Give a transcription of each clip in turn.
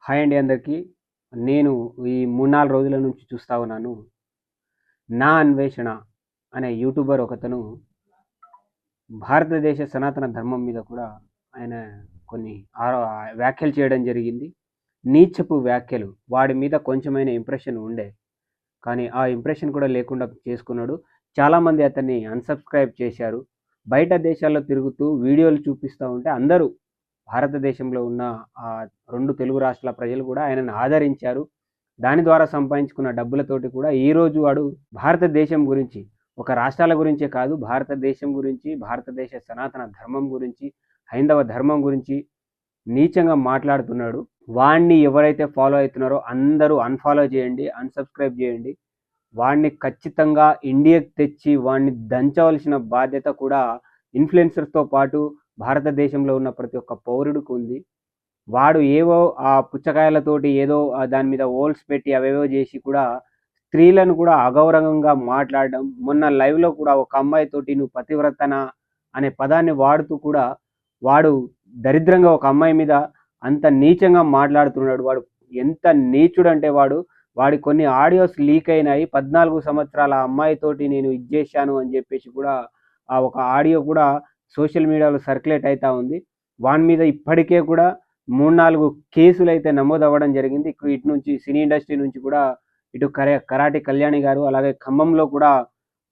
Hi అండి అందరికీ. నేను ఈ 3, 4 రోజుల నుంచి చూస్తా ఉన్నాను. నా అన్వేషణ అనే యూట్యూబర్ ఒకతను భారతదేశ సనాతన ధర్మం మీద కూడా ఆయన కొన్ని వ్యాఖ్యలు చేయడం జరిగింది. నీచపు వ్యాఖ్యలు. వాడి మీద కొంచెమైనా ఇంప్రెషన్ ఉండే. కానీ ఆ ఇంప్రెషన్ కూడా లేకుండా చేసుకున్నాడు. చాలామంది అతన్ని అన్‌సబ్‌స్క్రైబ్ చేశారు. బయట దేశాల్లో తిరుగుతూ వీడియోలు చూపిస్తా ఉంటే అందరూ భారతదేశంలో ఉన్న 2 తెలుగు రాష్ట్రాల ప్రజలు కూడా ఆయనను ఆదరించారు. దాని ద్వారా సంపాదించుకున్న డబ్బులతోటి కూడా ఈరోజు వాడు భారతదేశం గురించి, ఒక రాష్ట్రాల గురించే కాదు, భారతదేశం గురించి, భారతదేశ సనాతన ధర్మం గురించి, హైందవ ధర్మం గురించి నీచంగా మాట్లాడుతున్నాడు. వాడిని ఎవరైతే ఫాలో అవుతున్నారో అందరూ అన్‌ఫాలో చేయండి, అన్‌సబ్‌స్క్రైబ్ చేయండి. వాడిని ఖచ్చితంగా ఇండియాకి తెచ్చి వాడిని దంచవలసిన బాధ్యత కూడా ఇన్‌ఫ్లుయెన్సర్‌తో పాటు భారతదేశంలో ఉన్న ప్రతి ఒక్క పౌరుడికి ఉంది. వాడు ఏవో ఆ పుచ్చకాయలతోటి ఏదో దాని మీద హోల్స్ పెట్టి అవేవో చేసి కూడా స్త్రీలను కూడా అగౌరవంగా మాట్లాడడం. మొన్న లైవ్‌లో కూడా ఒక అమ్మాయితోటి నువ్వు పతివ్రతనా అనే పదాన్ని వాడుతూ కూడా వాడు దరిద్రంగా ఒక అమ్మాయి మీద అంత నీచంగా మాట్లాడుతున్నాడు. వాడు ఎంత నీచుడంటే వాడి కొన్ని ఆడియోస్ లీక్ అయినాయి. 14 సంవత్సరాల అమ్మాయితోటి నేను ఇది చేశాను అని చెప్పేసి కూడా ఆ ఒక ఆడియో కూడా సోషల్ మీడియాలో సర్క్యులేట్ అవుతా ఉంది. వాని మీద ఇప్పటికే కూడా 3, 4 కేసులు అయితే నమోదవ్వడం జరిగింది. ఇటు నుంచి సినీ ఇండస్ట్రీ నుంచి కూడా ఇటు కరాటి కళ్యాణి గారు, అలాగే ఖమ్మంలో కూడా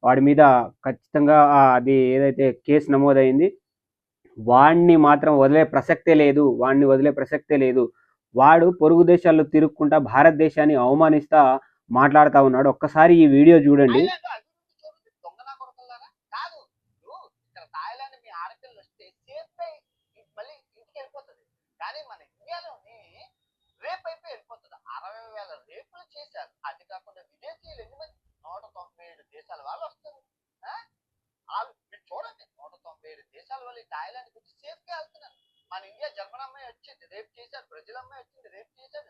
వాడి మీద ఖచ్చితంగా అది ఏదైతే కేసు నమోదైంది. వాడిని మాత్రం వదిలే ప్రసక్తే లేదు. వాడు పొరుగు దేశాల్లో తిరుక్కుంటా భారతదేశాన్ని అవమానిస్తా మాట్లాడుతూ ఉన్నాడు. ఒక్కసారి ఈ వీడియో చూడండి. కానీ మన ఇండియాలోని రేప్ అయిపోయి వెళ్ళిపోతుంది. 60,000 రేపులు చేశారు. అది కాకుండా విదేశీయులు ఎన్ని మంది 197 దేశాల వాళ్ళు వస్తారు. మీరు చూడండి, 197 దేశాల వాళ్ళు థాయిలాండ్ గురించి సేఫ్ గా వెళ్తున్నారు. మన ఇండియా జర్మన్ అమ్మాయి వచ్చింది రేప్ చేశారు, బ్రెజిల్ అమ్మాయి వచ్చింది రేప్ చేశారు,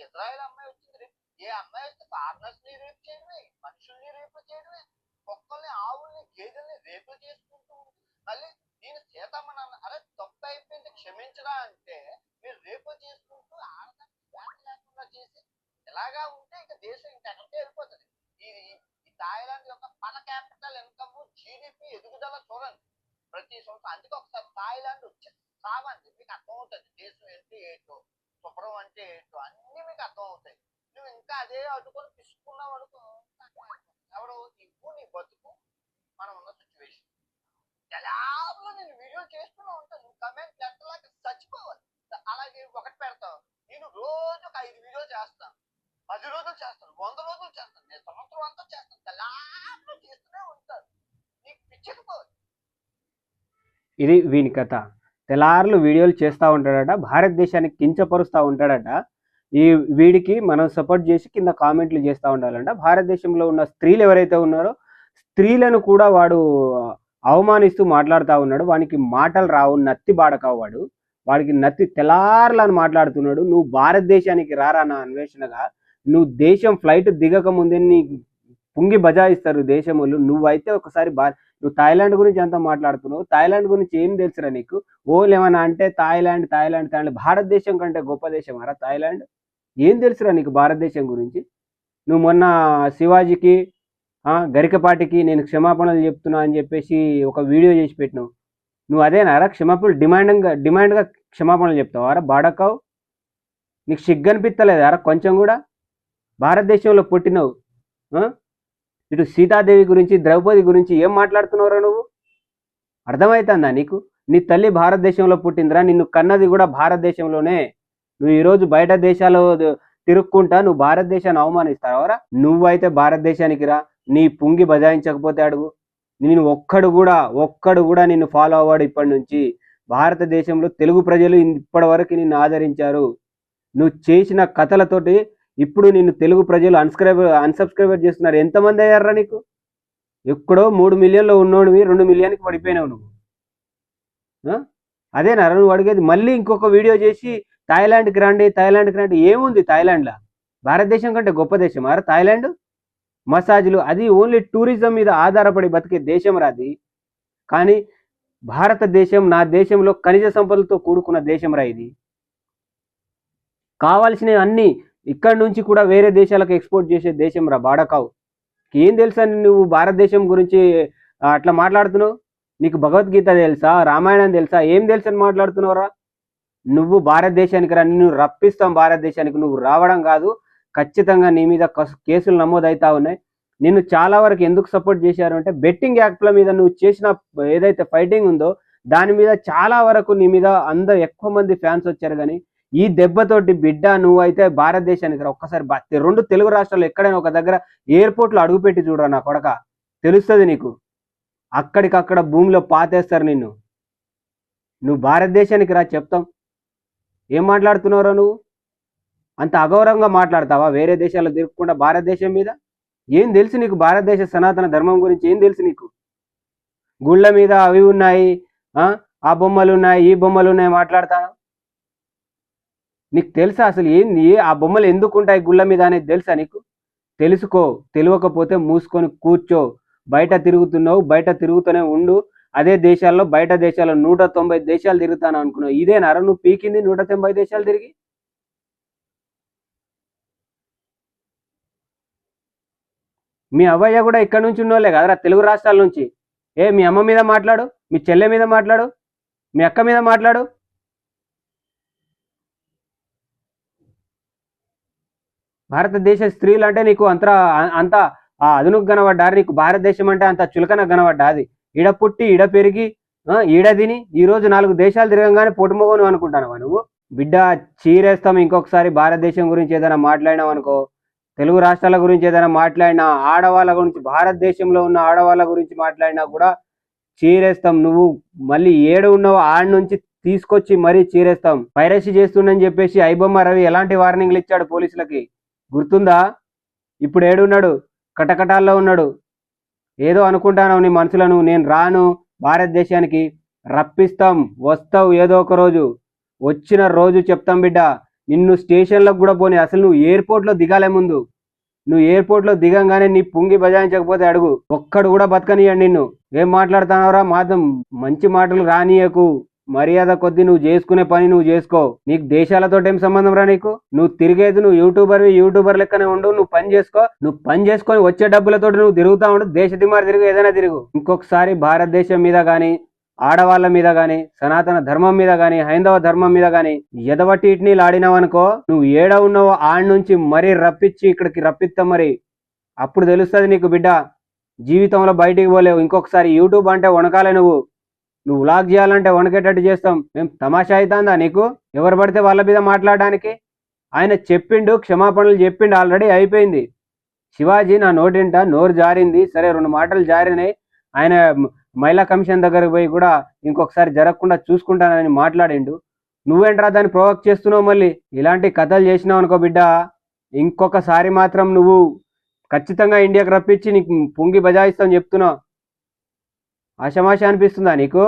ఇజ్రాయెల్ అమ్మాయి వచ్చింది రేప్. ఏ అమ్మాయి వస్తే ఫారినర్స్ ని రేప్ చేయడమే, మనుషుల్ని రేపు చేయడమే, కుక్కల్ని, ఆవుల్ని, గేదెల్ని రేపు చేసుకుంటూ మళ్ళీ నేను సీతమ్మ అరే తప్పు అయిపోయింది క్షమించరా అంటే మీరు రేపు చేసుకుంటూ ఆడదాన్ని వ్యాఖ్య లేకుండా చేసి ఇలాగా ఉంటే ఇక దేశం ఇంకెక్కడికే వెళ్ళిపోతుంది. ఈ థాయిలాండ్ యొక్క పర్ క్యాపిటల్ ఇన్కమ్, జీడిపి ఎదుగుదల చూడండి ప్రతి సంవత్సరం. అందుకే ఒకసారి థాయిలాండ్ సావండి, మీకు అర్థమవుతుంది దేశం అంటే ఏంటో, శుభ్రం అంటే ఏంటో అన్ని మీకు అర్థం అవుతాయి. నువ్వు ఇంకా అదే అడ్డుకొని పిసుకున్నావు అనుకో, ఎవడో ఇవ్వు నీ బతుకు. మనం ఉన్న సిచ్యువేషన్ ఎలాగో నేను వీడియో చేస్తూనే ఉంటాను. నువ్వు కమెంట్ పెట్టలేక చచ్చిపోవాలి. అలాగే ఒకటి పెడతావు, నేను రోజు 5 వీడియో చేస్తాను, 10 రోజులు చేస్తాను, 100 రోజులు చేస్తాను, నేను సంవత్సరం అంతా చేస్తాను. ఎలాగో చేస్తూనే ఉంటాను. నీకు పిచ్చిపోవాలి. ఇది వీని కథ. తెల్లార్లు వీడియోలు చేస్తూ ఉంటాడట, భారతదేశానికి కించపరుస్తూ ఉంటాడట. ఈ వీడికి మనం సపోర్ట్ చేసి కింద కామెంట్లు చేస్తూ ఉండాలంట. భారతదేశంలో ఉన్న స్త్రీలు ఎవరైతే ఉన్నారో స్త్రీలను కూడా వాడు అవమానిస్తూ మాట్లాడుతూ ఉన్నాడు. వానికి మాటలు రావు, నత్తి బాడకావు. వాడికి నత్తి తెల్లార్లని మాట్లాడుతున్నాడు. నువ్వు భారతదేశానికి రారా నా అన్వేషణగా. నువ్వు దేశం ఫ్లైట్ దిగక ముందే నీ పుంగి బజాయిస్తారు దేశం వాళ్ళు. నువ్వైతే ఒకసారి నువ్వు థాయిలాండ్ గురించి అంతా మాట్లాడుతున్నావు. థాయిలాండ్ గురించి ఏం తెలుసురా నీకు? ఏమన్నా అంటే థాయిలాండ్ భారతదేశం కంటే గొప్ప దేశం అరా థాయిలాండ్? ఏం తెలుసురా నీకు భారతదేశం గురించి? నువ్వు మొన్న శివాజీకి గరికపాటికి నేను క్షమాపణలు చెప్తున్నా అని చెప్పేసి ఒక వీడియో చేసి పెట్టినావు. నువ్వు అదేనారా క్షమాపణలు డిమాండ్గా క్షమాపణలు చెప్తావారా బాడకావు? నీకు సిగ్గనిపిస్తలేదారా కొంచెం కూడా? భారతదేశంలో పుట్టినవు. ఇటు సీతాదేవి గురించి, ద్రౌపది గురించి ఏం మాట్లాడుతున్నావురా నువ్వు? అర్థమవుతుందా నీకు? నీ తల్లి భారతదేశంలో పుట్టిందిరా, నిన్ను కన్నది కూడా భారతదేశంలోనే. నువ్వు ఈరోజు బయట దేశాల్లో తిరుక్కుంటా నువ్వు భారతదేశాన్ని అవమానిస్తావరా? నువ్వైతే భారతదేశానికి రా, నీ పుంగి బజాయించకపోతే అడుగు. నేను ఒక్కడు కూడా నిన్ను ఫాలో అవ్వడు. ఇప్పటి నుంచి భారతదేశంలో తెలుగు ప్రజలు ఇప్పటి వరకు నిన్ను ఆదరించారు. నువ్వు చేసిన కథలతోటి ఇప్పుడు నిన్ను తెలుగు ప్రజలు అన్సబ్స్క్రైబర్ చేస్తున్నారు. ఎంతమంది అయ్యారా నీకు? ఎక్కడో 3 మిలియన్లో ఉన్నోడివి 2 మిలియన్కి పడిపోయినావు నువ్వు. అదేనా నువ్వు అడిగేది? మళ్ళీ ఇంకొక వీడియో చేసి థాయిలాండ్కి రండి. ఏముంది థాయిలాండ్లో? భారతదేశం కంటే గొప్ప దేశం అరే థాయిలాండ్? మసాజ్లు, అది ఓన్లీ టూరిజం మీద ఆధారపడి బతికే దేశం రాది. కానీ భారతదేశం, నా దేశంలో ఖనిజ సంపదలతో కూడుకున్న దేశం రా ఇది. కావాల్సినవి అన్నీ ఇక్కడ నుంచి కూడా వేరే దేశాలకు ఎక్స్పోర్ట్ చేసే దేశం రా బాడకావు. ఏం తెలుసా నువ్వు భారతదేశం గురించి అట్లా మాట్లాడుతున్నావు? నీకు భగవద్గీత తెలుసా, రామాయణం తెలుసా, ఏం తెలుసని మాట్లాడుతున్నావురా? నువ్వు భారతదేశానికి రా, నిన్ను రప్పిస్తాం భారతదేశానికి. నువ్వు రావడం కాదు, ఖచ్చితంగా నీ మీద కేసులు నమోదవుతా ఉన్నాయి. నిన్ను చాలా వరకు ఎందుకు సపోర్ట్ చేశారు అంటే బెట్టింగ్ యాక్ట్ల మీద నువ్వు చేసిన ఏదైతే ఫైటింగ్ ఉందో దాని మీద చాలా వరకు నీ మీద అందరు ఎక్కువ మంది ఫ్యాన్స్ వచ్చారు. కానీ ఈ దెబ్బతోటి బిడ్డ నువ్వైతే భారతదేశానికి రా ఒక్కసారి. 2 తెలుగు రాష్ట్రాల్లో ఎక్కడైనా ఒక దగ్గర ఎయిర్పోర్ట్లో అడుగుపెట్టి చూడరా నా కొడక, తెలుస్తుంది నీకు. అక్కడికక్కడ భూమిలో పాతేస్తారు నిన్ను. నువ్వు భారతదేశానికి రా, చెప్తాం. ఏం మాట్లాడుతున్నావురా నువ్వు? అంత అగౌరవంగా మాట్లాడతావా వేరే దేశాల్లో తిరగకుండా భారతదేశం మీద? ఏం తెలుసు నీకు భారతదేశ సనాతన ధర్మం గురించి? ఏం తెలుసు నీకు? గుళ్ళ మీద అవి ఉన్నాయి, ఆ బొమ్మలు ఉన్నాయి, ఈ బొమ్మలు ఉన్నాయి మాట్లాడతాను. నీకు తెలుసా అసలు ఏంది ఆ బొమ్మలు ఎందుకు ఉంటాయి గుళ్ళ మీద అనేది తెలుసా నీకు? తెలుసుకో. తెలియకపోతే మూసుకొని కూర్చో. బయట తిరుగుతున్నావు, బయట తిరుగుతూనే ఉండు. అదే దేశాల్లో, బయట దేశాల్లో 190 దేశాలు తిరుగుతాను అనుకున్నావు. ఇదేనారా నువ్వు పీకింది 190 దేశాలు తిరిగి? మీ అవ్వయ్య కూడా ఇక్కడ నుంచి ఉన్నోళ్ళే కదరా, తెలుగు రాష్ట్రాల నుంచి. మీ అమ్మ మీద మాట్లాడు, మీ చెల్లె మీద మాట్లాడు, మీ అక్క మీద మాట్లాడు. భారతదేశ స్త్రీలు అంటే నీకు అంత అదునుకు కనబడ్డారు. నీకు భారతదేశం అంటే అంత చులకన కనబడ్డా? అది ఈడ పుట్టి ఈడ పెరిగి ఈడ తిని ఈరోజు 4 దేశాలు తిరగంగానే పొట్టుమోగను అనుకుంటానవా నువ్వు? బిడ్డ చీరేస్తాం ఇంకొకసారి భారతదేశం గురించి ఏదైనా మాట్లాడినావు అనుకో, తెలుగు రాష్ట్రాల గురించి ఏదైనా మాట్లాడినా, ఆడవాళ్ళ గురించి, భారతదేశంలో ఉన్న ఆడవాళ్ళ గురించి మాట్లాడినా కూడా చీరేస్తాం. నువ్వు మళ్ళీ ఏడు ఉన్నావు ఆడ నుంచి తీసుకొచ్చి మరీ చీరేస్తాం. పైరసీ చేస్తుండని చెప్పేసి ఐబొమ్మ రవి ఎలాంటి వార్నింగ్లు ఇచ్చాడు పోలీసులకి గుర్తుందా? ఇప్పుడు ఏడున్నాడు? కటకటాల్లో ఉన్నాడు. ఏదో అనుకుంటాను నీ మనసులను. నేను రాను భారతదేశానికి, రప్పిస్తాం, వస్తావు ఏదో ఒక రోజు. వచ్చిన రోజు చెప్తాం బిడ్డ. నిన్ను స్టేషన్లకు కూడా పోనీ, అసలు నువ్వు ఎయిర్పోర్ట్లో దిగాలే ముందు. నువ్వు ఎయిర్పోర్ట్లో దిగంగానే నీ పుంగి బజాయించకపోతే అడుగు, ఒక్కడు కూడా బతకనియండి నిన్ను. ఏం మాట్లాడుతున్నావురా? మాత్రం మంచి మాటలు రానియకు. మర్యాద కొద్దీ నువ్వు చేసుకునే పని నువ్వు చేసుకో. నీకు దేశాలతో ఏం సంబంధం రా? నువ్వు తిరిగేది, నువ్వు యూట్యూబర్ లెక్కనే ఉండు. నువ్వు పని చేసుకొని వచ్చే డబ్బులతో నువ్వు తిరుగుతా ఉండు. దేశ దిమారు తిరుగు, ఏదైనా తిరుగు. ఇంకొకసారి భారతదేశం మీద కానీ, ఆడవాళ్ళ మీద కానీ, సనాతన ధర్మం మీద కానీ, హైందవ ధర్మం మీద కానీ ఎదవట్టి ఇట్ని లాడినావనుకో, నువ్వు ఏడ ఉన్నావో ఆడ నుంచి మరీ రప్పించి ఇక్కడికి రప్పిస్తాం. మరి అప్పుడు తెలుస్తుంది నీకు బిడ్డ. జీవితంలో బయటికి పోలేవు. ఇంకొకసారి యూట్యూబ్ అంటే వణకాలే. నువ్వు వ్లాగ్ చేయాలంటే వణకేటట్టు చేస్తాం. మేము తమాషా అవుతుందా నీకు? ఎవరు పడితే వాళ్ళ మీద మాట్లాడడానికి? ఆయన చెప్పిండు, క్షమాపణలు చెప్పిండు, ఆల్రెడీ అయిపోయింది. శివాజీ నా నోటింట నోరు జారింది, సరే 2 మాటలు జారినాయి. ఆయన మహిళా కమిషన్ దగ్గరకు పోయి కూడా ఇంకొకసారి జరగకుండా చూసుకుంటానని మాట్లాడిండు. నువ్వేంట్రా దాన్ని ప్రొవోక్ చేస్తున్నావు? మళ్ళీ ఇలాంటి కథలు చేసినావు అనుకో బిడ్డ, ఇంకొకసారి మాత్రం నువ్వు ఖచ్చితంగా ఇండియాకి రప్పించి నీకు పుంగి బజాయిస్తావు చెప్తున్నావు. ఆషమాష అనిపిస్తుందా నీకు?